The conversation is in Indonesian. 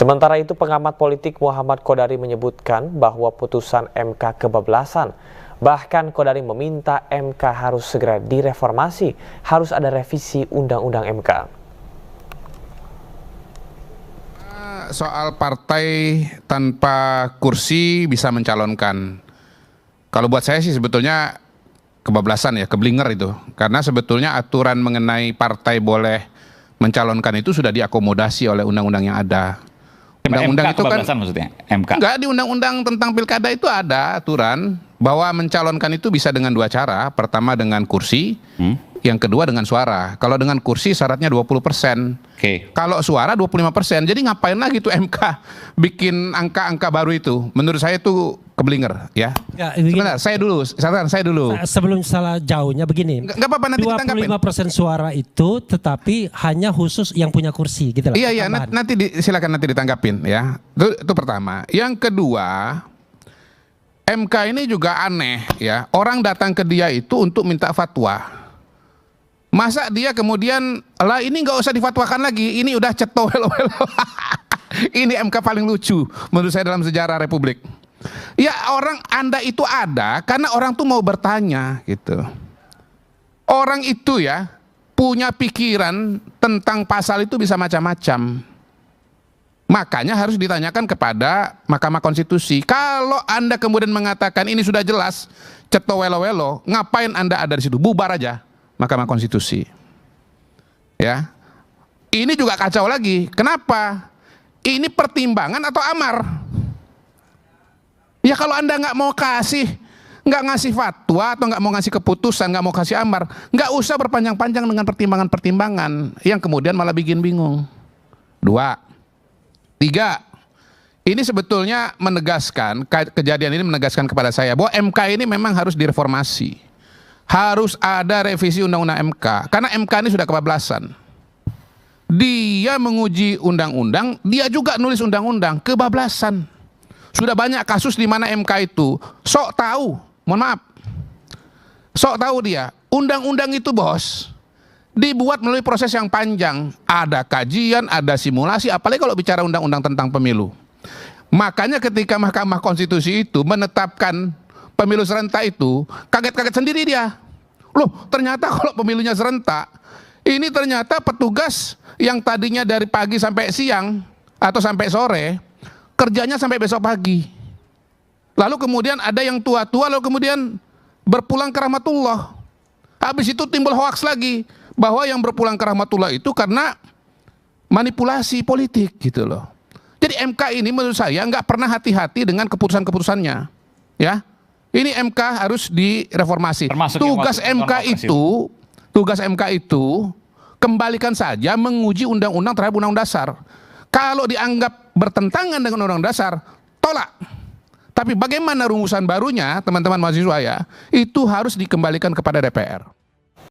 Sementara itu, pengamat politik Muhammad Kodari menyebutkan bahwa putusan MK kebablasan. Bahkan Kodari meminta MK harus segera direformasi, harus ada revisi Undang-Undang MK. Soal partai tanpa kursi bisa mencalonkan. Kalau buat saya sih sebetulnya kebablasan ya, keblinger itu. Karena sebetulnya aturan mengenai partai boleh mencalonkan itu sudah diakomodasi oleh undang-undang yang ada. Undang-undang itu kan maksudnya MK. Enggak, di undang-undang tentang pilkada itu ada aturan bahwa mencalonkan itu bisa dengan dua cara. Pertama dengan kursi, yang kedua dengan suara. Kalau dengan kursi syaratnya 20%. Kalau suara 25%. Jadi ngapain lagi tuh MK bikin angka-angka baru itu? Menurut saya itu keblinger ya. Sebentar, saya dulu. Sebelum salah jauhnya begini. Enggak apa-apa, nanti 25% suara itu tetapi hanya khusus yang punya kursi gitu lah. Iya, silakan nanti ditanggapin ya. Itu pertama. Yang kedua, MK ini juga aneh ya. Orang datang ke dia itu untuk minta fatwa. Masa dia kemudian, lah ini nggak usah difatwakan lagi, ini udah ceto welo-welo. Ini MK paling lucu menurut saya dalam sejarah Republik. Ya Anda itu ada karena orang tuh mau bertanya gitu. Orang itu ya punya pikiran tentang pasal itu bisa macam-macam. Makanya harus ditanyakan kepada Mahkamah Konstitusi. Kalau Anda kemudian mengatakan ini sudah jelas ceto welo-welo, ngapain Anda ada di situ? Bubar aja Mahkamah Konstitusi. Ya. Ini juga kacau lagi. Kenapa? Ini pertimbangan atau amar? Ya kalau Anda nggak mau nggak ngasih fatwa atau nggak mau ngasih keputusan, nggak mau kasih amar, nggak usah berpanjang-panjang dengan pertimbangan-pertimbangan yang kemudian malah bikin bingung. 2, 3. Ini sebetulnya menegaskan, kejadian ini menegaskan kepada saya bahwa MK ini memang harus direformasi. Harus ada revisi Undang-Undang MK. Karena MK ini sudah kebablasan. Dia menguji undang-undang, dia juga nulis undang-undang, kebablasan. Sudah banyak kasus di mana MK itu sok tahu, mohon maaf, sok tahu dia. Undang-undang itu bos, dibuat melalui proses yang panjang. Ada kajian, ada simulasi, apalagi kalau bicara undang-undang tentang pemilu. Makanya ketika Mahkamah Konstitusi itu menetapkan pemilu serentak itu, kaget-kaget sendiri dia. Loh, ternyata kalau pemilunya serentak, ini ternyata petugas yang tadinya dari pagi sampai siang atau sampai sore, kerjanya sampai besok pagi. Lalu kemudian ada yang tua-tua, lalu kemudian berpulang ke rahmatullah. Habis itu timbul hoaks lagi, bahwa yang berpulang ke rahmatullah itu karena manipulasi politik gitu loh. Jadi MK ini menurut saya nggak pernah hati-hati dengan keputusan-keputusannya. Ya. Ini MK harus direformasi. Tugas MK itu kembalikan saja menguji undang-undang terhadap undang-undang dasar. Kalau dianggap bertentangan dengan undang-undang dasar, tolak. Tapi bagaimana rumusan barunya, teman-teman mahasiswa ya, itu harus dikembalikan kepada DPR.